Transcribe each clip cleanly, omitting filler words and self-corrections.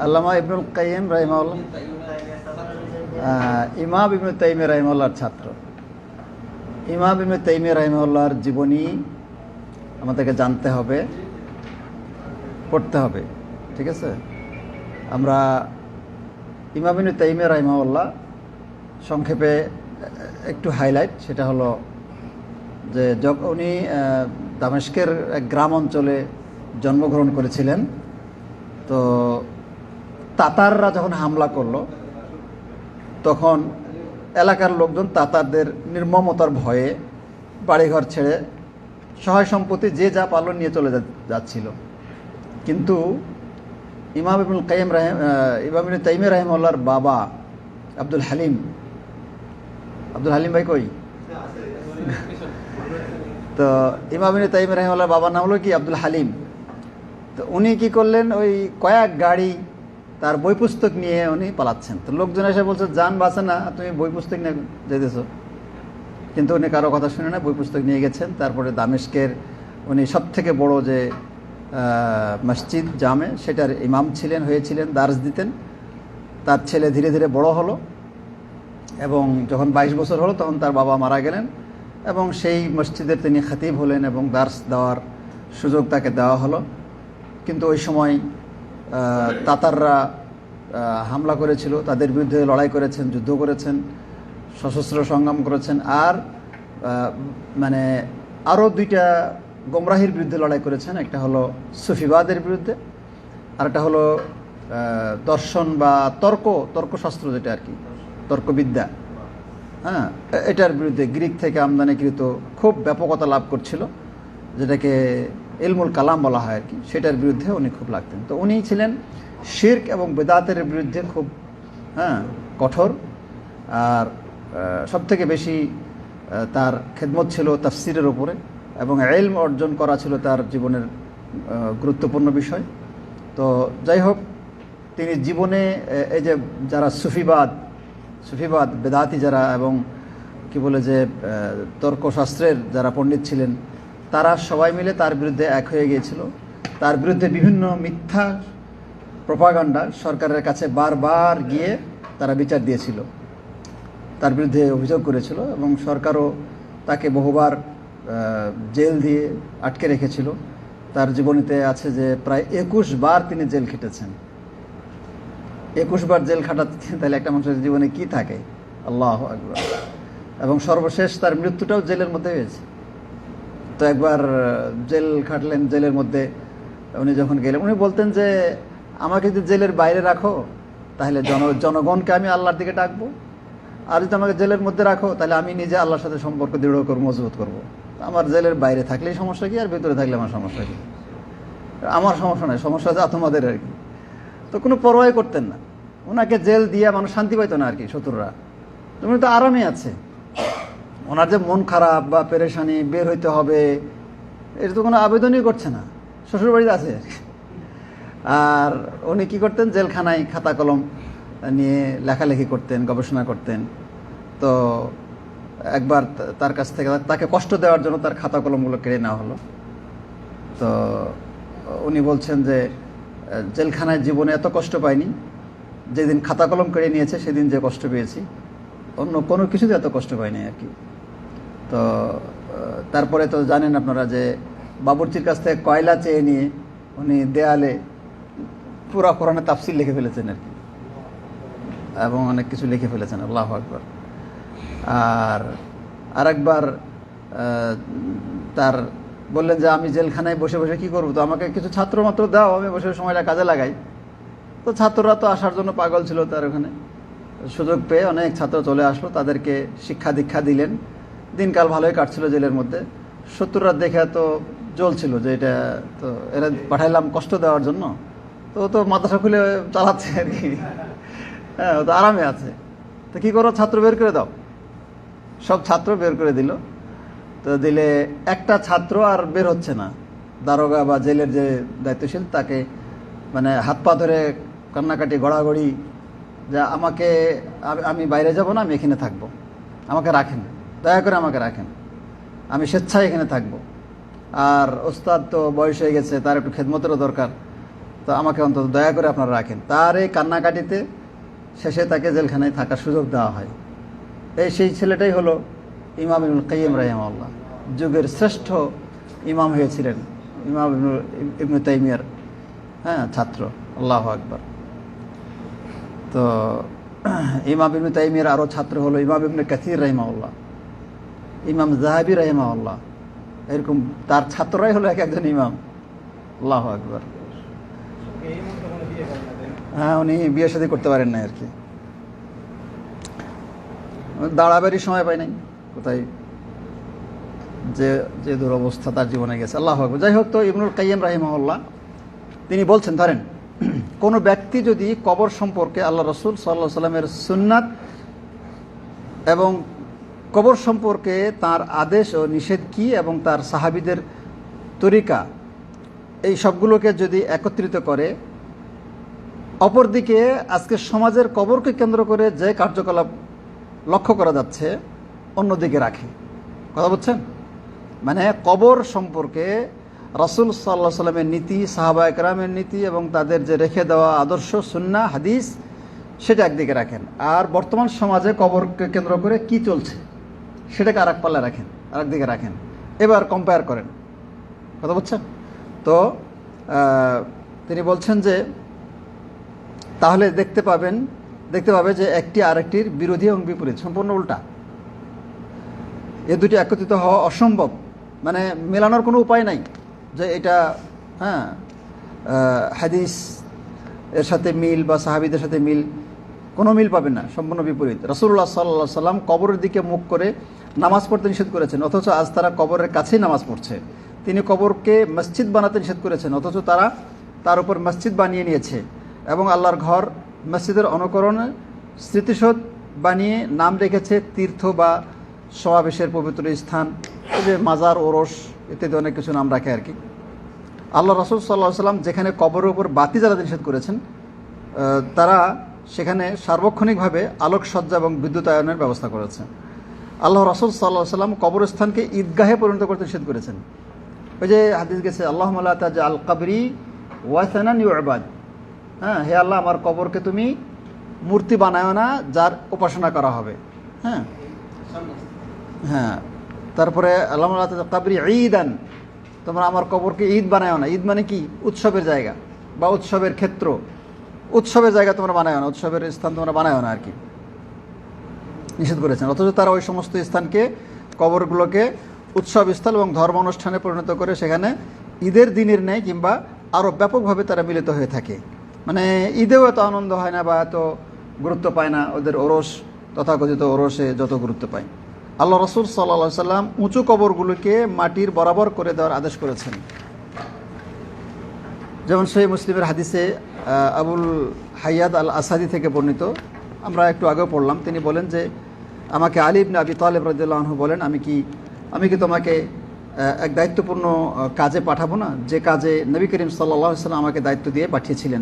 আল্লামা ইবনুল কাইয়িম রাহিমাহুল্লাহ ইমাম ইবনে তাইমিয়া রাহিমাহুল্লাহর ছাত্র। ইমাম ইবনে তাইমিয়া রাহিমাহুল্লাহর জীবনী আমাদেরকে জানতে হবে, পড়তে হবে। ঠিক আছে, আমরা ইমাম ইবনে তাইমিয়া রাহিমাহুল্লাহ সংক্ষেপে একটু হাইলাইট, সেটা হলো যে উনি দামেস্কের এক গ্রাম অঞ্চলে জন্মগ্রহণ করেছিলেন। তো তাতাররা যখন হামলা করলো তখন এলাকার লোকজন তাতারদের নির্মমতার ভয়ে বাড়িঘর ছেড়ে সহায় সম্পত্তি যে যা পারল নিয়ে চলে যাচ্ছিল। কিন্তু ইমাম ইবনুল কাইয়িম ইমাম ইবনে তাইমিয়া রাহিমাহুল্লাহর বাবা আব্দুল হালিম ভাই কই? তো ইমাম ইবনে তাইমিয়া রাহিমাহুল্লাহর বাবার নাম হলো কি? আব্দুল হালিম। তো উনি কি করলেন, ওই কয়েক গাড়ি তার বই পুস্তক নিয়ে উনি পালাচ্ছেন। তো লোকজন এসে বলছে, যান বাঁচে না, তুমি বই পুস্তক নিয়ে যেতেছ। কিন্তু উনি কারো কথা শুনে না, বই পুস্তক নিয়ে গেছেন। তারপরে দামেস্কের উনি সব থেকে বড় যে মসজিদ জামে, সেটার ইমাম হয়েছিলেন, দার্স দিতেন। তার ছেলে ধীরে ধীরে বড় হলো এবং যখন 22 বছর হলো তখন তার বাবা মারা গেলেন এবং সেই মসজিদের তিনি খতিব হলেন এবং দার্স দেওয়ার সুযোগ তাকে দেওয়া হলো। কিন্তু ওই সময় তাতাররা হামলা করেছিল, তাদের বিরুদ্ধে লড়াই করেছেন, যুদ্ধ করেছেন, সশস্ত্র সংগ্রাম করেছেন। আর মানে আরও দুইটা গোমরাহির বিরুদ্ধে লড়াই করেছেন। একটা হলো সুফিবাদের বিরুদ্ধে, আর একটা হলো দর্শন বা তর্কশাস্ত্র, যেটা আর কি তর্কবিদ্যা, হ্যাঁ, এটার বিরুদ্ধে গ্রিক থেকে আমদানিকৃত খুব ব্যাপকতা লাভ করছিল, যেটাকে ইলমুল কালাম বলা হয় আর কি, সেটার বিরুদ্ধে উনি খুব লাগতেন। তো উনি ছিলেন শিরক এবং বেদাতের বিরুদ্ধে খুব কঠোর। আর সবথেকে বেশি তার খেদমত ছিল তাফসিরের উপরে, এবং ইলম অর্জন করা ছিল তার জীবনের গুরুত্বপূর্ণ বিষয়। তো যাই হোক, তিনি জীবনে এই যে যারা সুফিবাদ বেদাতি যারা এবং কি বলে যে তর্কশাস্ত্রের যারা পণ্ডিত ছিলেন, তারা সবাই মিলে তার বিরুদ্ধে এক হয়ে গিয়েছিল। তার বিরুদ্ধে বিভিন্ন মিথ্যা প্রপাগান্ডা সরকারের কাছে বারবার গিয়ে তারা বিচার দিয়েছিল, তার বিরুদ্ধে অভিযোগ করেছিল এবং সরকারও তাকে বহুবার জেল দিয়ে আটকে রেখেছিল। তার জীবনীতে আছে যে প্রায় 21 বার তিনি জেল খেটেছেন। 21 বার জেল খাটাতে তাহলে একটা মানুষের জীবনে কি থাকে? আল্লাহু আকবার। এবং সর্বশেষ তার মৃত্যুটাও জেলের মধ্যে হয়েছে। তো একবার জেল খাটলেন, জেলের মধ্যে উনি যখন গেলেন, উনি বলতেন যে আমাকে যদি জেলের বাইরে রাখো তাহলে জনগণকে আমি আল্লাহর দিকে ডাকবো, আর যদি আমাকে জেলের মধ্যে রাখো তাহলে আমি নিজে আল্লাহর সাথে সম্পর্ক দৃঢ় করবো, মজবুত করবো। আমার জেলের বাইরে থাকলেই সমস্যা কি, আর ভিতরে থাকলে আমার সমস্যা কি? আমার সমস্যা নয়, সমস্যা আছে তোমাদের আর কি। তো কোনো পরোয়াই করতেন না। ওনাকে জেল দিয়ে মানুষ শান্তি পাইতো না আর কি, শত্রুরা। তুমি তো আরামে আছে, ওনার যে মন খারাপ বা পেরেশানি, বের হইতে হবে, এটা তো কোনো আবেদনই করছে না, শ্বশুরবাড়িতে আছে। আর উনি কি করতেন, জেলখানায় খাতা কলম নিয়ে লেখালেখি করতেন, গবেষণা করতেন। তো একবার তার কাছ থেকে তাকে কষ্ট দেওয়ার জন্য তার খাতা কলমগুলো কেড়ে নেওয়া হলো। তো উনি বলছেন যে জেলখানায় জীবনে এত কষ্ট পাইনি, যেদিন খাতা কলম কেড়ে নিয়েছে সেদিন যে কষ্ট পেয়েছি, অন্য কোনো কিছুতে এত কষ্ট পাইনি আর কি। তো তারপরে তো জানেন আপনারা যে বাবুর্চির কাছ থেকে কয়লা চেয়ে নিয়ে উনি দেয়ালে পুরা কোরআনের তাফসীর লিখে ফেলেছেন আর কি, এবং অনেক কিছু লিখে ফেলেছেন। আল্লাহু আকবার। আর আরেকবার তার বললেন যে আমি জেলখানায় বসে বসে কি করবো, তো আমাকে কিছু ছাত্র মাত্র দাও, আমি বসে সময়টা কাজে লাগাই। তো ছাত্ররা তো আসার জন্য পাগল ছিল তার ওখানে। সুযোগ পেয়ে অনেক ছাত্র চলে আসলো, তাদেরকে শিক্ষা দীক্ষা দিলেন। দিনকাল ভালোই কাটছিল জেলের মধ্যে। শত্রুরা দেখে তো জ্বলছিল যে এটা তো এরা পাঠাইলাম কষ্ট দেওয়ার জন্য, তো ও তো মাদ্রাসা খুলে চালাচ্ছে আর কি, হ্যাঁ, ও তো আরামে আছে। তো কী করো, ছাত্র বের করে দাও। সব ছাত্র বের করে দিল। তো দিলে একটা ছাত্র আর বের হচ্ছে না। দারোগা বা জেলের যে দায়িত্বশীল তাকে মানে হাত পা ধরে কান্নাকাটি, গড়াগড়ি, যে আমি বাইরে যাব না, আমি এখানে থাকবো, আমাকে রাখেন, দয়া করে আমাকে রাখেন, আমি স্বেচ্ছায় এখানে থাকবো। আর ওস্তাদ তো বয়স হয়ে গেছে, তার একটু খেদমতেরও দরকার। তো আমাকে অন্তত দয়া করে আপনারা রাখেন। তার এই কান্নাকাটিতে শেষে তাকে জেলখানায় থাকার সুযোগ দেওয়া হয়। সেই ছেলেটাই হলো ইমাম ইবনুল কাইয়্যিম রাহিমাহুল্লাহ, যুগের শ্রেষ্ঠ ইমাম হয়েছিলেন, ইমাম ইবনে তাইমিয়ার ছাত্র। আল্লাহু আকবার। তো ইমাম ইবনে তাইমিয়ার আরও ছাত্র হলো ইমাম ইবনে কাসির রাহিমাহুল্লাহ, ইমাম যাহাবি রাহিমাহুল্লাহ, এরকম তার ছাত্ররাই হলো এক একজন ইমাম। আল্লাহু আকবার। উনি বিয়ে শাদী করতে পারেন না আর কি, দাঁড়াবারই সময় পায় নাই, কোথায় যে দুরবস্থা তার জীবনে গেছে। আল্লাহু আকবার। যাই হোক, তো ইবনুল কাইয়্যিম রাহিমাহুল্লাহ তিনি বলছেন, ধরেন কোনো ব্যক্তি যদি কবর সম্পর্কে আল্লাহ রাসূল সাল্লাল্লাহু আলাইহি সাল্লামের সুন্নাত এবং কবর সম্পর্কে তার আদেশ ও নিষেধ কি এবং তার সাহাবীদের তরিকা, এই সবগুলোকে যদি একত্রিত করে, অপরদিকে আজকে সমাজের কবরকে কেন্দ্র করে যে কার্যকলাপ লক্ষ্য করা যাচ্ছে অন্যদিকে রাখে, কথা বলছেন, মানে কবর সম্পর্কে রাসূল সাল্লাল্লাহু আলাইহি সাল্লামের নীতি, সাহাবা একরামের নীতি এবং তাদের যে রেখে দেওয়া আদর্শ, সুন্নাহ, হাদিস, সেটা একদিকে রাখেন, আর বর্তমান সমাজে কবরকে কেন্দ্র করে কি চলছে সেটাকে আরেক পাল্লা রাখেন, আরেকদিকে রাখেন, এবার কম্পেয়ার করেন, কথা বলছেন। তো তিনি বলছেন যে তাহলে দেখতে পাবে যে একটি আরেকটির বিরোধী এবং বিপরীত, সম্পূর্ণ উল্টা। এ দুটি একত্রিত হওয়া অসম্ভব, মানে মেলানোর কোনো উপায় নাই যে এটা হাদিস এর সাথে মিল বা সাহাবীদের সাথে মিল, কোনো মিল পাবেন না, সম্পূর্ণ বিপরীত। রাসূলুল্লাহ সাল্লাল্লাহু আলাইহি সাল্লাম কবরের দিকে মুখ করে নামাজ পড়তে নিষেধ করেছেন, অথচ আজ তারা কবরের কাছেই নামাজ পড়ছে। তিনি কবরকে মসজিদ বানাতে নিষেধ করেছেন, অথচ তারা তার উপর মসজিদ বানিয়ে নিয়েছে এবং আল্লাহর ঘর মসজিদের অনুকরণে স্মৃতিসৌধ বানিয়ে নাম রেখেছে তীর্থ বা সমাবেশের পবিত্র স্থান, যে মাজার, ওরস ইত্যাদি অনেক কিছু নাম রাখে আর কি। আল্লাহ রাসূল সাল্লাল্লাহু আলাইহি সাল্লাম যেখানে কবরের উপর বাতি জ্বালাতে নিষেধ করেছেন, তারা সেখানে সার্বক্ষণিকভাবে আলোকসজ্জা এবং বিদ্যুতায়নের ব্যবস্থা করেছে। আল্লাহ রাসূল সাল্লাল্লাহু আলাইহি সাল্লাম কবরস্থানকে ঈদগাহে পরিণত করতে নিষেধ করেছেন। ওই যে হাদিস গেছে, আল্লাহুম্মা লা তাজআল কবরি ওয়াসানান ইউবাদ, হে আল্লাহ, আমার কবরকে তুমি মূর্তি বানায়ো না যার উপাসনা করা হবে। তারপরে আল্লাহুম্মা লা তাজআল কবরি ঈদান, তোমরা আমার কবরকে ঈদ বানায়ো না। ঈদ মানে কি? উৎসবের জায়গা বা উৎসবের ক্ষেত্র, উৎসবের জায়গা তোমরা বানায়ো না, উৎসবের স্থান তোমরা বানায়ো না আর কি, নিষেধ করেছেন। অথচ তারা ওই সমস্ত স্থানকে, কবরগুলোকে উৎসব স্থল এবং ধর্ম অনুষ্ঠানে পরিণত করে সেখানে ঈদের দিনের ন্যায় কিংবা আরও ব্যাপকভাবে তারা মিলিত হয়ে থাকে। মানে ঈদেও এত আনন্দ হয় না বা এত গুরুত্ব পায় না ওদের ওরস, তথাকথিত ওরসে যত গুরুত্ব পায়। আল্লাহ রাসূল সাল্লাল্লাহু আলাইহি সাল্লাম উঁচু কবরগুলোকে মাটির বরাবর করে দেওয়ার আদেশ করেছেন। যেমন সহিহ মুসলিমের হাদিসে আবুল হাইয়াদ আল আসাদি থেকে বর্ণিত, আমরা একটু আগেও পড়লাম, তিনি বলেন যে আমাকে আলী ইবনে আবি তালেব রাদিয়াল্লাহু আনহু বলেন, আমি কি তোমাকে এক দায়িত্বপূর্ণ কাজে পাঠাবো না, যে কাজে নবী করিম সাল্লাল্লাহু আলাইহি সাল্লাম আমাকে দায়িত্ব দিয়ে পাঠিয়েছিলেন।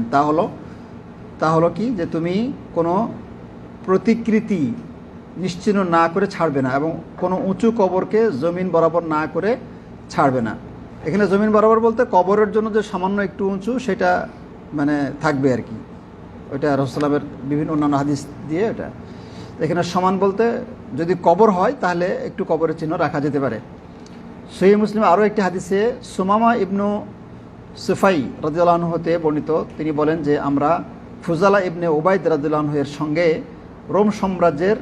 তা হলো কি, যে তুমি কোনো প্রতিকৃতি নিশ্চিহ্ন না করে ছাড়বে না এবং কোনো উঁচু কবরকে জমিন বরাবর না করে ছাড়বে না। এখানে জমিন বরাবর বলতে কবরের জন্য যে সামান্য একটু উঁচু সেটা মানে থাকবে আর কি, ওইটা রাসূলের বিভিন্ন অন্যান্য হাদিস দিয়ে ওটা। এখানে সমান বলতে যদি কবর হয় তাহলে একটু কবরের চিহ্ন রাখা যেতে পারে। সহিহ মুসলিমে আরও একটি হাদিসে সুমামা ইবনু সুফাই রাদিয়াল্লাহু আনহু হতে বর্ণিত, তিনি বলেন যে আমরা ফুজালা ইবনে উবাইদ রাদিয়াল্লাহু আনহু এর সঙ্গে রোম সাম্রাজ্যের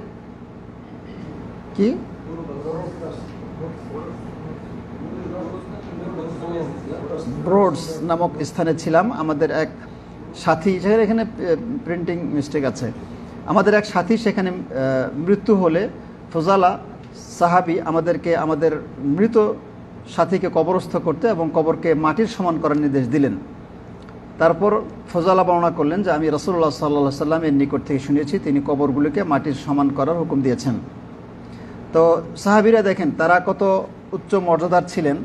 ব্রোডস নামক স্থানে ছিলাম। আমাদের এক সাথী, এখানে প্রিন্টিং মিস্টেক আছে, আমাদের এক সাথী সেখানে মৃত্যু হলে ফুজালা সাহাবী আমাদেরকে আমাদের মৃত সাথীকে কবরস্থ করতে এবং কবরকে মাটির সমান করার নির্দেশ দিলেন। তারপর ফজালা বর্ণনা করলেন যে আমি রাসূলুল্লাহ সাল্লাল্লাহু আলাইহি সাল্লামের নিকট থেকে শুনেছি তিনি কবরগুলিকে মাটির সমান করার হুকুম দিয়েছেন। তো সাহাবীরা দেখেন তারা কত উচ্চ মর্যাদার ছিলেন,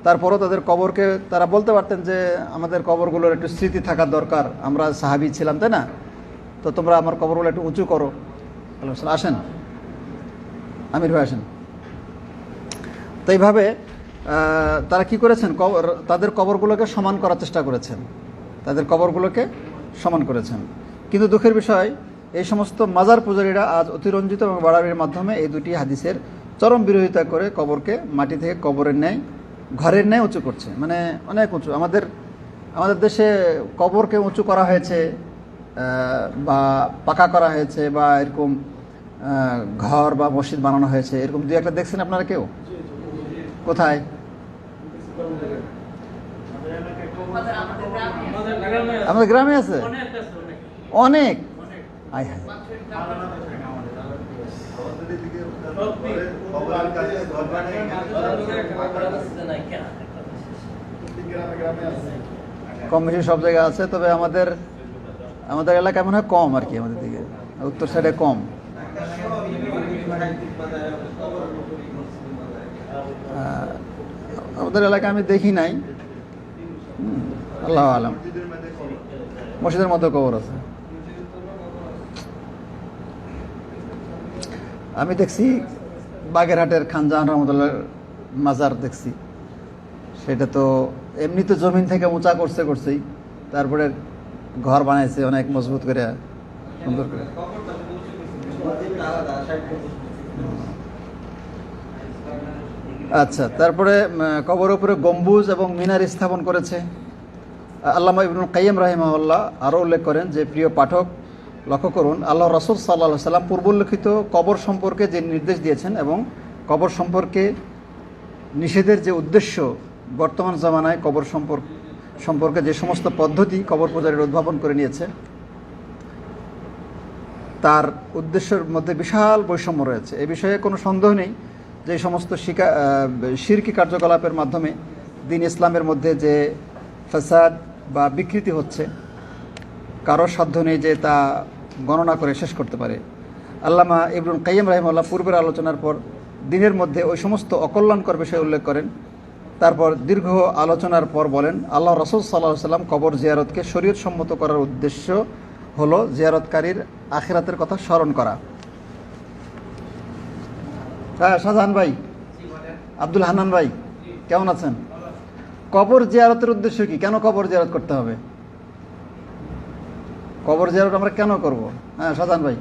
তারপরও তাদের কবরকে তারা বলতে পারতেন যে আমাদের কবরগুলোর একটু স্মৃতি থাকার দরকার, আমরা সাহাবী ছিলাম, তাই না, তো তোমরা আমার কবরগুলো একটু উঁচু করো। আসেন আমির ভাই আসেন। তো এইভাবে তারা কি করেছেন, তাদের কবরগুলোকে সমান করার চেষ্টা করেছেন। তাদের কবরগুলোকে সমান করেছেন। কিন্তু দুঃখের বিষয়, এই সমস্ত মাজার পূজারীরা আজ অতিরঞ্জিত এবং বাড়াবাড়ির মাধ্যমে এই দুটি হাদিসের চরম বিরোধিতা করে কবরকে মাটি থেকে কবরের ন্যায়, ঘরের ন্যায় উঁচু করছে, মানে অনেক উঁচু। আমাদের দেশে কবরকে উঁচু করা হয়েছে, বা পাকা করা হয়েছে, বা এরকম ঘর বা মসজিদ বানানো হয়েছে, এরকম দু একটা দেখছেন আপনারা কেউ? কোথায়? আমাদের গ্রামে আছে অনেক। আয় হায়, কম বেশি সব জায়গায় আছে, তবে আমাদের এলাকায় মনে হয় কম আর কি, আমাদের দিকে উত্তর সাইডে কম। আমাদের এলাকায় আমি দেখি নাই, আল্লাহ আলাম। মসজিদের মধ্যে কবর আছে। আমি দেখছি বাগেরহাটের খান জাহান রহমতুল্লাহর মাজার দেখছি, সেটা তো এমনি তো জমিন থেকে উঁচা করছেই, তারপরে ঘর বানাইছে অনেক মজবুত করে, সুন্দর করে। আচ্ছা, তারপরে কবরের উপরে গম্বুজ এবং মিনার স্থাপন করেছে। আল্লামা ইবনুল কাইয়্যিম রাহিমাহুল্লাহ আরও উল্লেখ করেন যে, প্রিয় পাঠক লক্ষ্য করুন, আল্লাহ রাসূল সাল্লাল্লাহু আলাইহি সাল্লাম পূর্বোল্লেখিত কবর সম্পর্কে যে নির্দেশ দিয়েছেন এবং কবর সম্পর্কে নিষেধের যে উদ্দেশ্য, বর্তমান জামানায় কবর সম্পর্কে যে সমস্ত পদ্ধতি কবর পূজারীরা উদ্ভাবন করে নিয়েছে, তার উদ্দেশ্যের মধ্যে বিশাল বৈষম্য রয়েছে। এ বিষয়ে কোনো সন্দেহ নেই যে এই সমস্ত শিরকি কার্যকলাপের মাধ্যমে দ্বীন ইসলামের মধ্যে যে ফাসাদ বা বিকৃতি হচ্ছে, কারোর সাধ্য নেই যে তা গণনা করে শেষ করতে পারে। আল্লামা ইবনুল কাইয়্যিম রাহিমাহুল্লাহ পূর্বের আলোচনার পর দিনের মধ্যে ওই সমস্ত অকল্যাণকর বিষয় উল্লেখ করেন। তারপর দীর্ঘ আলোচনার পর বলেন, আল্লাহ রাসূল সাল্লাল্লাহু আলাইহি সাল্লাম কবর জিয়ারতকে শরীয়ত সম্মত করার উদ্দেশ্য হলো জিয়ারতকারীর আখিরাতের কথা স্মরণ করা। হ্যাঁ, শাহজাহান ভাই, আব্দুল হান্নান ভাই, কেমন আছেন? কবর জিয়ারতের উদ্দেশ্য কি? কেন কবর জিয়ারত করতে হবে? কবর জিয়ারত আমরা কেন করব? হ্যাঁ, শাহজাহান ভাই।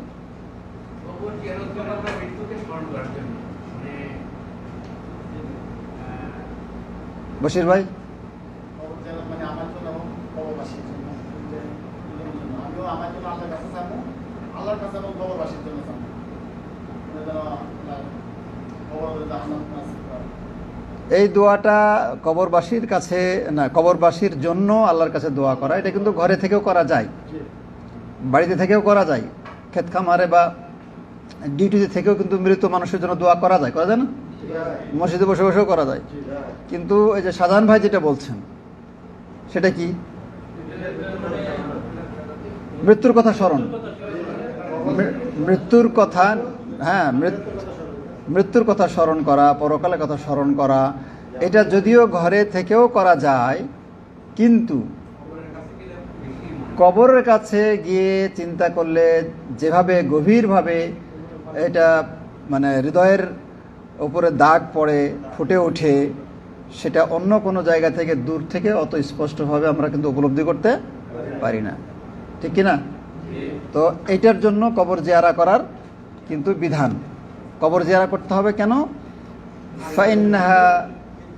বশির ভাই। এই দোয়াটা কবরবাসীর কাছে না, কবরবাসীর জন্য আল্লাহর কাছে দোয়া করা, এটা কিন্তু ঘরে থেকেও করা যায়, বাড়িতে থেকেও করা যায়, ক্ষেত খামারে বা ডিউটিতে থেকেও কিন্তু মৃত মানুষের জন্য দোয়া করা যায় না? মসজিদে বসে বসেও করা যায়। কিন্তু এই যে শাহজাহান ভাই যেটা বলছেন, সেটা কি? মৃত্যুর কথা স্মরণ, মৃত্যুর কথা, হ্যাঁ, মৃত্যুর কথা স্মরণ করা, পরকালের কথা স্মরণ করা, এটা যদিও ঘরে থেকেও করা যায়, কিন্তু কবরের কাছে গিয়ে চিন্তা করলে যেভাবে গভীরভাবে এটা মানে হৃদয়ের উপরে দাগ পড়ে, ফুটে ওঠে, সেটা অন্য কোনো জায়গা থেকে, দূর থেকে অত স্পষ্টভাবে আমরা কিন্তু উপলব্ধি করতে পারি না, ঠিক কিনা? তো এইটার জন্য কবর জিয়ারা করার কিন্তু বিধান। কবর জিয়ারা করতে হবে কেন?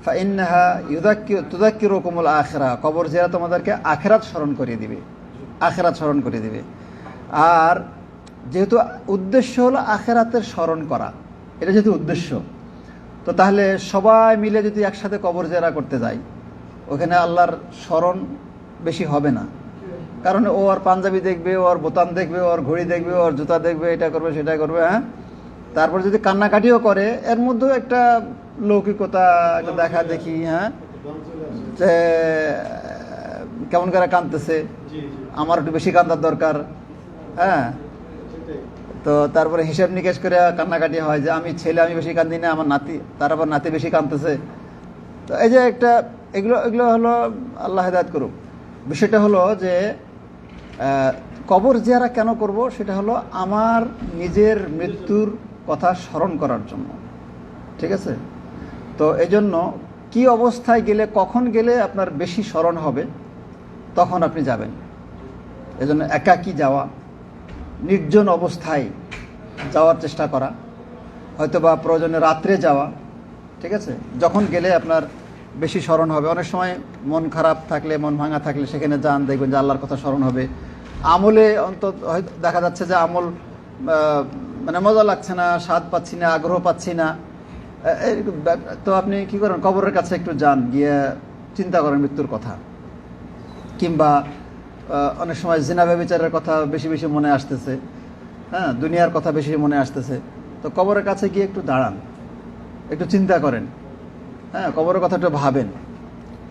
ফাইন্নাহা তুযাক্কিরুকুমুল আখিরা, কবর জিয়ারা তোমাদেরকে আখিরাত স্মরণ করিয়ে দিবে। আর যেহেতু উদ্দেশ্য হলো আখিরাতের স্মরণ করা, এটা যেহেতু উদ্দেশ্য, তো তাহলে সবাই মিলে যদি একসাথে কবর জিয়ারা করতে যাই, ওখানে আল্লাহর স্মরণ বেশি হবে না। কারণ ও আর পাঞ্জাবি দেখবে, ওর বোতাম দেখবে, ওর ঘড়ি দেখবে, ওর জুতা দেখবে, এটা করবে সেটা করবে, হ্যাঁ। তারপর যদি কান্নাকাটিও করে, এর মধ্যেও একটা লৌকিকতা, একটা দেখা দেখি, হ্যাঁ, যে কেমন করে কাঁদতেছে, আমার একটু বেশি কান্দার দরকার, হ্যাঁ। তো তারপরে হিসাব নিকেশ করে কান্নাকাটি হয় যে আমি বেশি কান্দি না, আমার নাতি, তার আবার নাতি বেশি কাঁদতেছে। তো এই যে একটা এগুলো হলো, আল্লাহ হেদায়েত করুক। বিষয়টা হলো যে কবর জিয়ারা কেন করব, সেটা হলো আমার নিজের মৃত্যুর কথা স্মরণ করার জন্য, ঠিক আছে? তো এই জন্য কী অবস্থায় গেলে, কখন গেলে আপনার বেশি স্মরণ হবে, তখন আপনি যাবেন। এজন্য একাকী যাওয়া, নির্জন অবস্থায় যাওয়ার চেষ্টা করা, হয়তো বা প্রয়োজনে রাত্রে যাওয়া, ঠিক আছে? যখন গেলে আপনার বেশি স্মরণ হবে। অনেক সময় মন খারাপ থাকলে, মন ভাঙা থাকলে সেখানে যান, দেখবেন যে আল্লাহর কথা স্মরণ হবে। আমলে অন্তত হয়তো দেখা যাচ্ছে যে আমল মানে মজা লাগছে না, স্বাদ পাচ্ছি না, আগ্রহ পাচ্ছি না, তো আপনি কি করেন, কবরের কাছে একটু যান, গিয়ে চিন্তা করেন মৃত্যুর কথা। কিংবা অনেক সময় জিনা ব্যভিচারের কথা বেশি বেশি মনে আসতেছে, হ্যাঁ, দুনিয়ার কথা বেশি মনে আসতেছে, তো কবরের কাছে গিয়ে একটু দাঁড়ান, একটু চিন্তা করেন, হ্যাঁ, কবরের কথা একটু ভাবেন।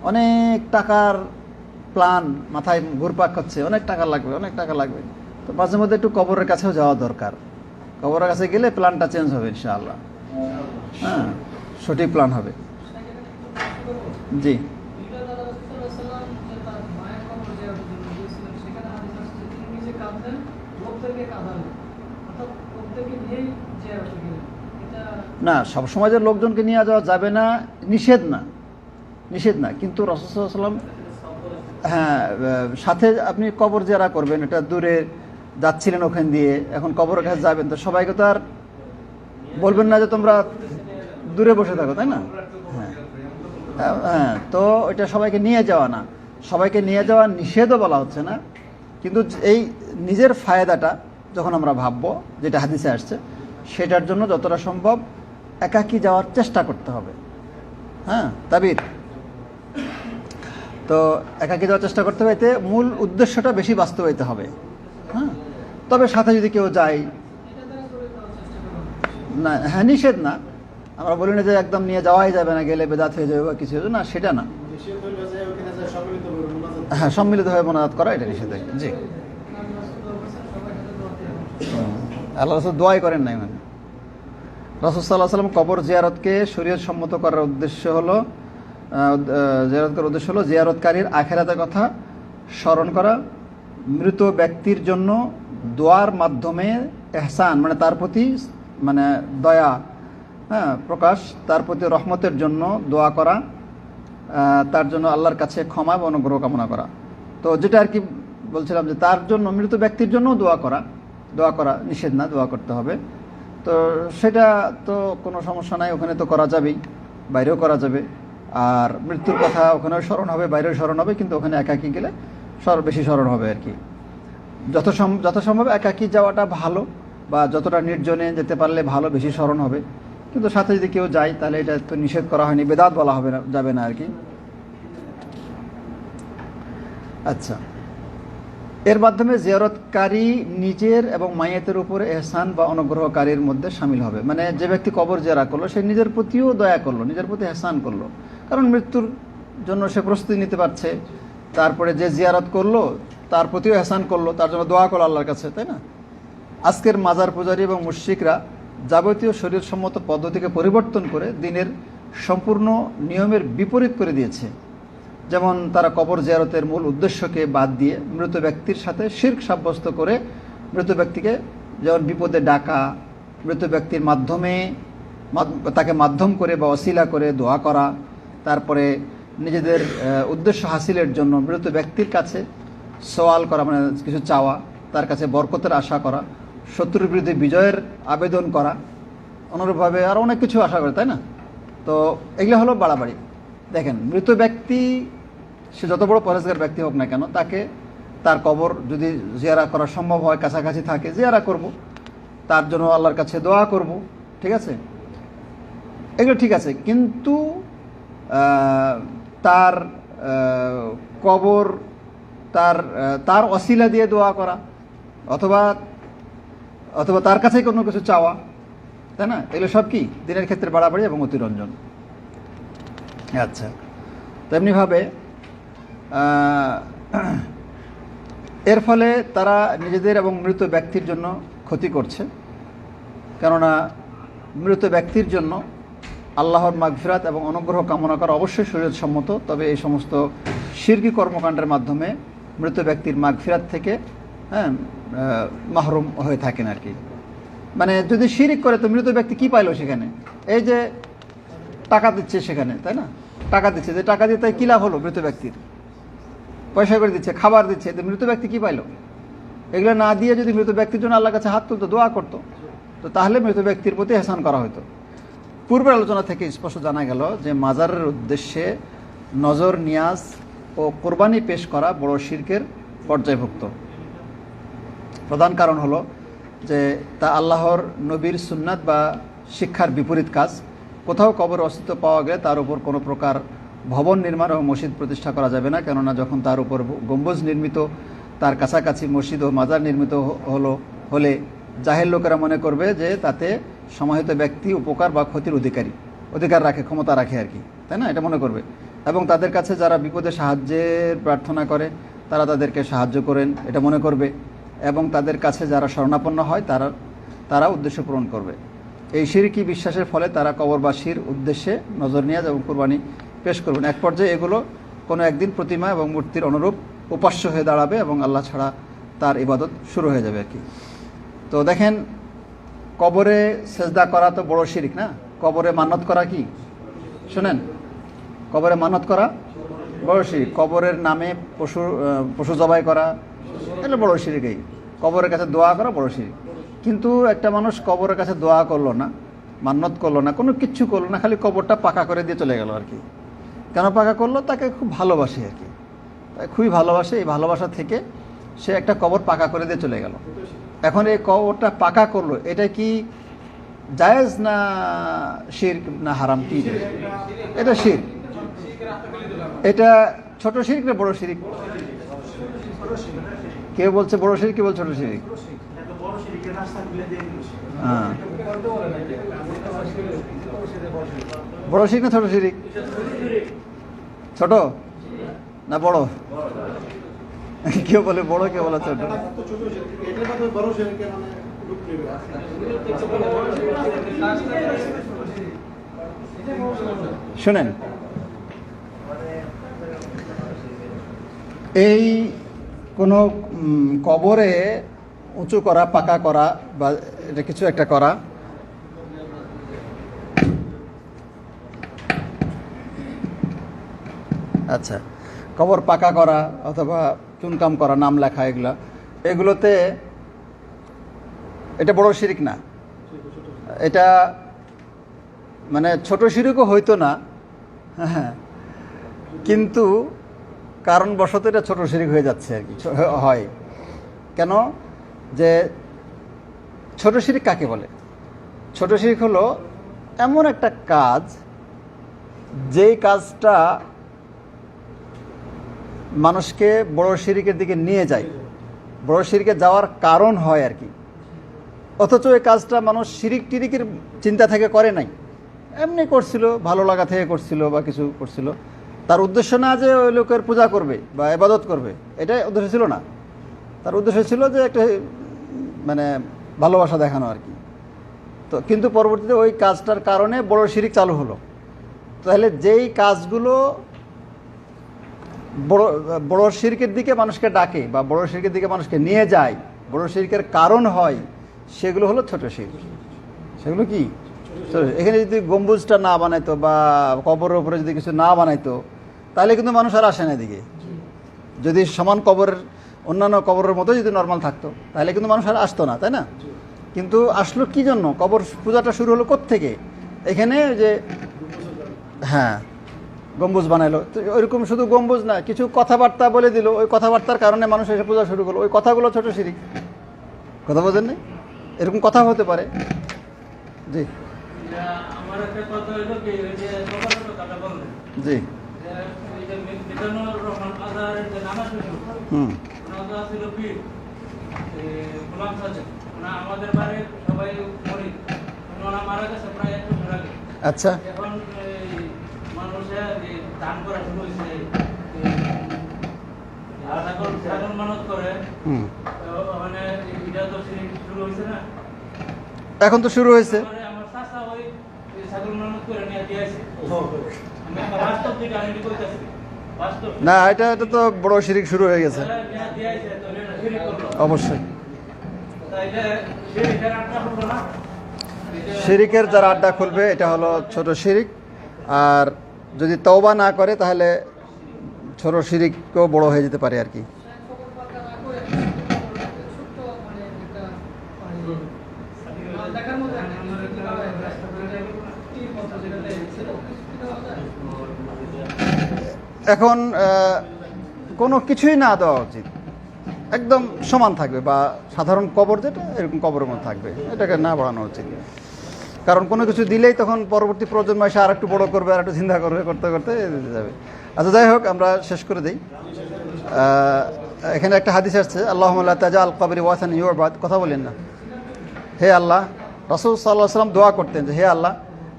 অনেক টাকার প্ল্যান মাথায় ঘুরপাক হচ্ছে, অনেক টাকা লাগবে, অনেক টাকা লাগবে, তো মাঝে মধ্যে একটু কবরের কাছেও যাওয়া দরকার। কবরের কাছে গেলে প্ল্যানটা চেঞ্জ হবে ইনশাআল্লাহ, হ্যাঁ, সঠিক প্ল্যান হবে। জি, না, সবসময় যে লোকজনকে নিয়ে যাওয়া যাবে না, নিষেধ না, নিষেধ না, কিন্তু রাসূল সাল্লাল্লাহু আলাইহি ওয়াসাল্লাম, হ্যাঁ, সাথে আপনি কবর জিয়ারা করবেন, এটা দূরে যাচ্ছিলেন ওখান দিয়ে, এখন কবরের কাছে যাবেন, তো সবাইকে তো আর বলবেন না যে তোমরা দূরে বসে থাকো, তাই না? হ্যাঁ, হ্যাঁ, তো এটা সবাইকে নিয়ে যাওয়া না, সবাইকে নিয়ে যাওয়া নিষেধও বলা হচ্ছে না, কিন্তু এই নিজের ফায়দাটা যখন আমরা ভাববো, যেটা হাদিসে আসছে, সেটার জন্য যতটা সম্ভব একাকী যাওয়ার চেষ্টা করতে হবে। হ্যাঁ, তাবির, তো একাকী যাওয়ার চেষ্টা করতে হবে, এতে মূল উদ্দেশ্যটা বেশি বাস্তবায়িত হবে। হ্যাঁ, তবে সাথে যদি কেউ যায়, না, হ্যাঁ, নিষেধ না, আমরা বলি না যে একদম নিয়ে যাওয়াই যাবে না, গেলে বেদাত হয়ে যাবে বা কিছু না, সেটা না। হ্যাঁ, সম্মিলিতভাবে মোনাজাত করা, এটা নিষেধ। জি, আল্লাহ রাসূল দোয়াই করেন নাই, মানে রাসূল সাল্লাল্লাহু আলাইহি ওয়াসাল্লাম কবর জিয়ারতকে শরীয়ত সম্মত করার উদ্দেশ্য হলো, জিয়ারত করার উদ্দেশ্য হলো জিয়ারতকারীর আখিরাতের কথা স্মরণ করা, মৃত ব্যক্তির জন্য দোয়ার মাধ্যমে ইহসান, মানে তার প্রতি মানে দয়া, হ্যাঁ, প্রকাশ, তার প্রতি রহমতের জন্য দোয়া করা, তার জন্য আল্লাহর কাছে ক্ষমা বা অনুগ্রহ কামনা করা। তো যেটা আর কি বলছিলাম, যে তার জন্য, মৃত ব্যক্তির জন্য দোয়া করা, দোয়া করা নিষেধ না, দোয়া করতে হবে। তো সেটা তো কোনো সমস্যা নাই, ওখানে তো করা যাবেই, বাইরেও করা যাবে। আর মৃত্যুর কথা ওখানেও স্মরণ হবে, বাইরেও স্মরণ হবে, কিন্তু ওখানে একাকী গেলে বেশি স্মরণ হবে আর কি। যত সম্ভব একাকী যাওয়াটা ভালো, বা যতটা নির্জনে যেতে পারলে ভালো, বেশি স্মরণ হবে। কিন্তু সাথে যদি কেউ যায়, তাহলে এটা তো নিষেধ করা হয়নি, বেদাত বলা হবে না, যাবে না আর কি। আচ্ছা, এর মাধ্যমে জিয়ারতকারী নিজের এবং মাইয়াতের উপরে এহসান বা অনুগ্রহকারীর মধ্যে শামিল হবে। মানে যে ব্যক্তি কবর জিয়ারা করলো, সে নিজের প্রতিও দয়া করলো, নিজের প্রতি এহসান করলো, কারণ মৃত্যুর জন্য সে প্রস্তুতি নিতে পারছে। তারপরে যে জিয়ারত করলো, তার প্রতিও এহসান করলো, তার জন্য দোয়া করলো আল্লাহর কাছে, তাই না? আজকের মাজার পূজারী এবং মুশরিকরা যাবতীয় শরীয়তসম্মত পদ্ধতিকে পরিবর্তন করে দিনের সম্পূর্ণ নিয়মের বিপরীত করে দিয়েছে। যেমন তারা কবর জিয়ারতের মূল উদ্দেশ্যকে বাদ দিয়ে মৃত ব্যক্তির সাথে শিরক সাব্যস্ত করে মৃত ব্যক্তিকে যেমন বিপদে ডাকা, মৃত ব্যক্তির মাধ্যমে তাকে মাধ্যম করে বা ওসিলা করে দোয়া করা, তারপরে নিজেদের উদ্দেশ্য হাসিলের জন্য মৃত ব্যক্তির কাছে সওয়াল করা, মানে কিছু চাওয়া, তার কাছে বরকতের আশা করা, শত্রুর বিরুদ্ধে বিজয়ের আবেদন করা, অনুরূপভাবে আরও অনেক কিছু আশা করে, তাই না? তো এগুলো হলো বাড়াবাড়ি। দেখেন, মৃত ব্যক্তি সে যত বড় পরেজগার ব্যক্তি হোক না কেন, তাকে তার কবর যদি জিয়ারা করা সম্ভব হয়, কাছাকাছি থাকে, জিয়ারা করব, তার জন্য আল্লাহর কাছে দোয়া করব, ঠিক আছে, এগুলো ঠিক আছে। কিন্তু তার কবর, তার ওসিলা দিয়ে দোয়া করা, অথবা তার কাছে কোনো কিছু চাওয়া, তাই না, এগুলো সব কি দিনের ক্ষেত্রে বাড়াবাড়ি এবং অতিরঞ্জন। আচ্ছা, তেমনিভাবে এর ফলে তারা নিজেদের এবং মৃত ব্যক্তির জন্য ক্ষতি করছে, কেননা মৃত ব্যক্তির জন্য আল্লাহর মাগফিরাত এবং অনুগ্রহ কামনা করা অবশ্যই শরীয়তসম্মত। তবে এই সমস্ত শিরকি কর্মকাণ্ডের মাধ্যমে মৃত ব্যক্তির মাগফিরাত থেকে মাহরুম হয়ে থাকেন আর কি। মানে যদি শিরিক করে, তো মৃত ব্যক্তি কি পাইলো সেখানে? এই যে টাকা দিচ্ছে সেখানে, তাই না, টাকা দিচ্ছে, যে টাকা দিয়ে তাই কী লাভ হলো মৃত ব্যক্তির? পয়সা করে দিচ্ছে, খাবার দিচ্ছে, তো মৃত ব্যক্তি কি পাইলো? এগুলো না দিয়ে যদি মৃত ব্যক্তির জন্য আল্লাহর কাছে হাত তুলতো, দোয়া করতো, তো তাহলে মৃত ব্যক্তির প্রতি এহসান করা হতো। পূর্বের আলোচনা থেকে স্পষ্ট জানা গেল যে মাজারের উদ্দেশ্যে নজর নিয়াজ ও কোরবানি পেশ করা বড় শিরকের পর্যায়ভুক্ত। প্রধান কারণ হলো যে তা আল্লাহর নবীর সুন্নাত বা শিক্ষার বিপরীত কাজ। কোথাও কবরের অস্তিত্ব পাওয়া গেলে তার উপর কোনো প্রকার ভবন নির্মাণ ও মসজিদ প্রতিষ্ঠা করা যাবে না, কেননা যখন তার উপর গম্বুজ নির্মিত, তার কাছাকাছি মসজিদ ও মাজার নির্মিত হলে জাহেল লোকেরা মনে করবে যে তাতে সমাহিত ব্যক্তি উপকার বা ক্ষতির অধিকার রাখে, ক্ষমতা রাখে আর কি, তাই না? এটা মনে করবে। এবং তাদের কাছে যারা বিপদে সাহায্যের প্রার্থনা করে তারা তাদেরকে সাহায্য করেন এটা মনে করবে, এবং তাদের কাছে যারা শরণাপন্ন হয় তারা উদ্দেশ্য পূরণ করবে। এই শিরকি বিশ্বাসের ফলে তারা কবরবাসীর উদ্দেশ্যে নজর নিয়াজ এবং কুরবানি পেশ করবেন। এক পর্যায়ে এগুলো কোনো একদিন প্রতিমা এবং মূর্তির অনুরূপ উপাস্য হয়ে দাঁড়াবে এবং আল্লাহ ছাড়া তার ইবাদত শুরু হয়ে যাবে আর কি। তো দেখেন, কবরে সেজদা করা তো বড় শিরক না? কবরে মানত করা কি শোনেন? কবরে মানত করা বড় শিরক। কবরের নামে পশু জবাই করা এটা বড় শিরকই। কবরের কাছে দোয়া করা বড় শিরক। কিন্তু একটা মানুষ কবরের কাছে দোয়া করলো না, মান্নত করলো না, কোনো কিচ্ছু করলো না, খালি কবরটা পাকা করে দিয়ে চলে গেল আর কি। কেন পাকা করলো? তাকে খুব ভালোবাসে আর কি, খুবই ভালোবাসে। এই ভালোবাসা থেকে সে একটা কবর পাকা করে দিয়ে চলে গেল। এখন এই কবরটা পাকা করলো, এটা কি জায়েজ না শিরক না হারাম? কি এটা শিরক। এটা ছোট শিরক না বড় শিরক? কেউ বলছে বড় শিরক, কেউ বলছে ছোট শিরক। হ্যাঁ, বড় শিরক না ছোট শিরক? ছোট না বড়? কেউ বলে বড়, কেউ বলে ছোট। শুনেন, এই কোনো কবরে উঁচু করা, পাকা করা বা এটা কিছু একটা করা, আচ্ছা, কবর পাকা করা অথবা চুনকাম করা, নাম লেখা, এগুলোতে এটা বড় শিরক না। এটা মানে ছোট শিরকও হইতো না, হ্যাঁ, কিন্তু কারণবশত এটা ছোট শিরক হয়ে যাচ্ছে আর কি, হয়। কেন? যে ছোট শিরক কাকে বলে? ছোট শিরক হলো এমন একটা কাজ যেই কাজটা মানুষকে বড় শিরকের দিকে নিয়ে যায়, বড় শিরকে যাওয়ার কারণ হয় আর কি। অথচ এই কাজটা মানুষ শিরিক টিরিকের চিন্তা থেকে করে নাই, এমনি করছিল, ভালো লাগা থেকে করছিল বা কিছু করছিল। তার উদ্দেশ্য না যে ওই লোকের পূজা করবে বা ইবাদত করবে, এটাই উদ্দেশ্য ছিল না। তার উদ্দেশ্য ছিল যে একটা মানে ভালোবাসা দেখানো আর কি। তো কিন্তু পরবর্তীতে ওই কাজটার কারণে বড় শিরিক চালু হলো। তাহলে যেই কাজগুলো বড় শিরকের দিকে মানুষকে ডাকে বা বড় শিরকের দিকে মানুষকে নিয়ে যায়, বড় শিরকের কারণ হয়, সেগুলো হলো ছোট শিরক। সেগুলো কি? এখানে যদি গম্বুজটা না বানাইতো বা কবরের উপরে যদি কিছু না বানাইতো, তাহলে কিন্তু মানুষ আর আসে না এদিকে। যদি সমান কবরের অন্যান্য কবরের মতো যদি নর্মাল থাকতো, তাহলে কিন্তু মানুষ আর আসতো না, তাই না? কিন্তু আসলো কি জন্য? কবর পূজাটা শুরু হলো কোত্থেকে? এখানে যে হ্যাঁ গম্বুজ বানাইলো, তো ওইরকম শুধু গম্বুজ না, কিছু কথাবার্তা বলে দিল, ওই কথাবার্তার কারণে মানুষ এসে পূজা শুরু করলো। ওই কথাগুলো ছোট শিরক। কথা বোঝেন না? এরকম কথা হতে পারে। জি জি, আচ্ছা, এখন তো শুরু হয়েছে। না, এটা তো বড় শিরক শুরু হয়ে গেছে অবশ্যই। শিরিকের যারা আড্ডা খুলবে এটা হলো ছোট শিরিক। আর যদি তওবা না করে তাহলে ছোট শিরিকও বড় হয়ে যেতে পারে আর কি। এখন কোনো কিছুই না দেওয়া উচিত, একদম সমান থাকবে, বা সাধারণ কবর যেটা এরকম কবরের মধ্যে থাকবে, এটাকে না বাড়ানো উচিত। কারণ কোনো কিছু দিলেই তখন পরবর্তী প্রজন্ম এসে আর একটু বড় করবে, আর একটু চিন্তা করবে, করতে করতে যাবে। আচ্ছা, যাই হোক, আমরা শেষ করে দিই। এখানে একটা হাদিস আসছে, আল্লাহুম্মা তাজাল কবরি ওয়াসান ইউবাদ, কথা বলেন না, হে আল্লাহ, রাসূল সাল্লাল্লাহু আলাইহি ওয়াসাল্লাম দোয়া করতেন যে হে আল্লাহ,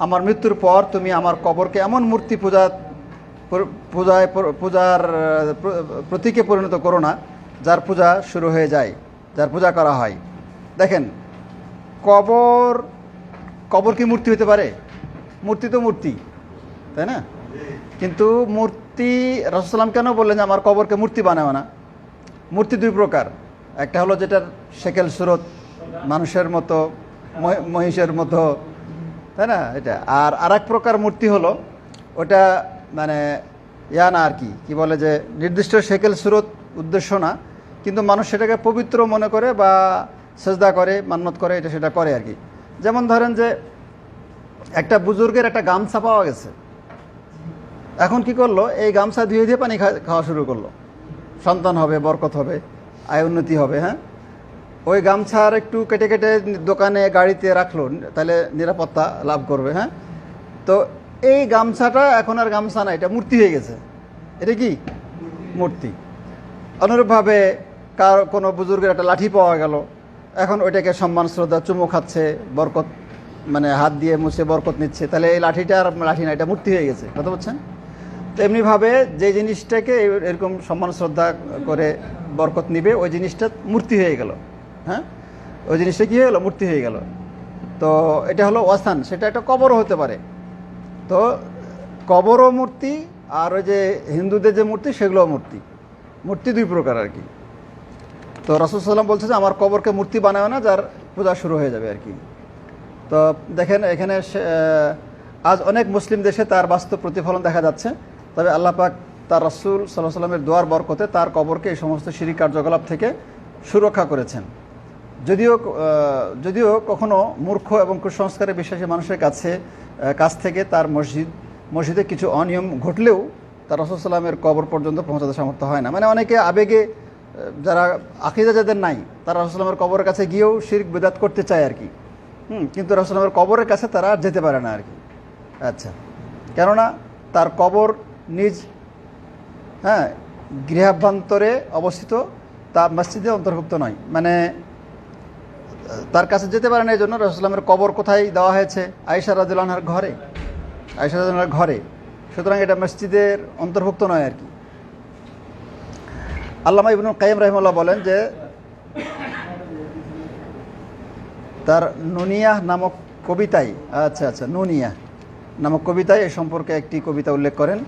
আমার মৃত্যুর পর তুমি আমার কবরকে এমন মূর্তি পূজার প্রতীকে পরিণত করো না যার পূজা শুরু হয়ে যায়, যার পূজা করা হয়। দেখেন, কবর কি মূর্তি হতে পারে? মূর্তি তো মূর্তি, তাই না? কিন্তু মূর্তি, রাসূল সাল্লাম কেন বললেন যে আমার কবরকে মূর্তি বানাবে না? মূর্তি দুই প্রকার, একটা হলো যেটার শেকেল সুরত মানুষের মতো, মহিষের মতো, তাই না, এটা। আর আরেক প্রকার মূর্তি হলো ওটা মানে না আর কি বলে যে নির্দিষ্ট শেকেল সুরত উদ্দেশ্য না, কিন্তু মানুষ সেটাকে পবিত্র মনে করে বা সেজদা করে, মান্নত করে, এটা সেটা করে আর কি। যেমন ধরেন যে একটা বুজুর্গের একটা গামছা পাওয়া গেছে, এখন কি করলো, এই গামছা ধুয়ে দিয়ে পানি খাওয়া শুরু করলো, সন্তান হবে, বরকত হবে, আয় উন্নতি হবে। হ্যাঁ, ওই গামছার একটু কেটে কেটে দোকানে গাড়িতে রাখলো, তাহলে নিরাপত্তা লাভ করবে। হ্যাঁ, তো এই গামছাটা এখন আর গামছা না, এটা মূর্তি হয়ে গেছে। এটা কি মূর্তি? অনুরূপভাবে কোনো বুজুর্গের একটা লাঠি পাওয়া গেল, এখন ওইটাকে সম্মান শ্রদ্ধা, চুমু খাচ্ছে, বরকত মানে হাত দিয়ে মুছে বরকত নিচ্ছে, তাহলে এই লাঠিটা আর লাঠি না, এটা মূর্তি হয়ে গেছে। কথা বলছেন? তো এমনিভাবে যে জিনিসটাকে এরকম সম্মান শ্রদ্ধা করে বরকত নিবে, ওই জিনিসটা মূর্তি হয়ে গেল। হ্যাঁ, ওই জিনিসটা কী হয়ে গেলো? মূর্তি হয়ে গেল। তো এটা হলো ওয়াসান, সেটা একটা কবরও হতে পারে। তো কবরও মূর্তি, আর ওই যে হিন্দুদের যে মূর্তি, সেগুলোও মূর্তি। মূর্তি দুই প্রকার আর কি। তো রাসূল সাল্লাম বলছে যে আমার কবরকে মূর্তি বানায় না যার পূজা শুরু হয়ে যাবে আর কি। তো দেখেন, এখানে আজ অনেক মুসলিম দেশে তার বাস্তব প্রতিফলন দেখা যাচ্ছে। তবে আল্লাহ পাক তার রাসূল সাল্লাল্লাহু আলাইহি ওয়াসাল্লামের দোয়ার বরকতে তার কবরকে এই সমস্ত শিরক কার্যকলাপ থেকে সুরক্ষা করেছেন। যদিও কখনো মূর্খ এবং কুসংস্কারে বিশ্বাসী মানুষের কাছ থেকে তার মসজিদে কিছু অনিয়ম ঘটলেও তার রাসূল সাল্লামের কবর পর্যন্ত পৌঁছাতে সামর্থ্য হয় না। মানে অনেকে আবেগে, যারা আকীদা যাদের নাই, তারা রাসূল সাল্লামের কবরের কাছে গিয়েও শিরক বিদআত করতে চায় আর কি। কিন্তু রাসূল সাল্লামের কবরের কাছে তারা যেতে পারে না আর কি। আচ্ছা, কেননা তার কবর নিজ গৃহাভ্যন্তরে অবস্থিত, তার মসজিদে অন্তর্ভুক্ত নয়। মানে তার কাছে যেতে পারে না, এই জন্য রাসূল সাল্লামের কবর কোথায় দেওয়া হয়েছে? আয়েশা রাদিয়াল্লাহু আনহার ঘরে, আয়েশা রাদিয়াল্লাহু আনহার ঘরে। সুতরাং এটা মসজিদের অন্তর্ভুক্ত নয় আর কি। আল্লামা ইবনুল কাইয়্যিম রাহিমাহুল্লাহ বলেন যে তার নুনিয়াহ নামক কবিতায়, নুনিয়াহ নামক কবিতায় এ সম্পর্কে একটি কবিতা উল্লেখ করেন,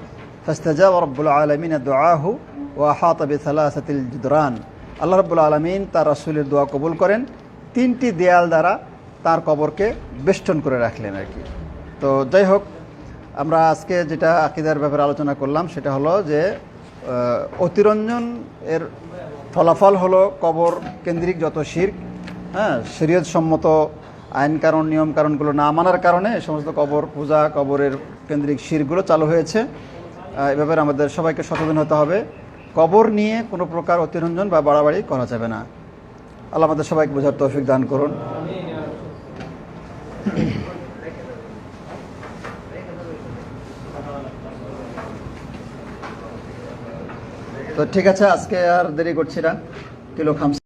ফাস্তাজাবা রাব্বুল আলামিন দুআহু ওয়া আহাতা বিসালাসাতিল জুদরান। আল্লাহ রাব্বুল আলামিন তার রাসূলের দোয়া কবুল করেন, তিনটি দেয়াল দ্বারা তার কবরকে বেষ্টন করে রাখলেন আর কি। তো যাই হোক, আমরা আজকে যেটা আকীদার ব্যাপারে আলোচনা করলাম সেটা হলো যে অতিরঞ্জন এর ফলাফল হলো কবর কেন্দ্রিক যত শিরক, শরীয়ত সম্মত আইন কারণ নিয়ম কারণগুলো না মানার কারণে সমস্ত কবর পূজা, কবরের কেন্দ্রিক শিরকগুলো চালু হয়েছে। এ ব্যাপারে আমাদের সবাইকে সচেতন হতে হবে। কবর নিয়ে কোনো প্রকার অতিরঞ্জন বা বাড়াবাড়ি করা যাবে না। আল্লাহ আমাদের সবাইকে বোঝার তৌফিক দান করুন। তো ঠিক আছে, আজকে আর দেরি করছি না। কিলো খামসা।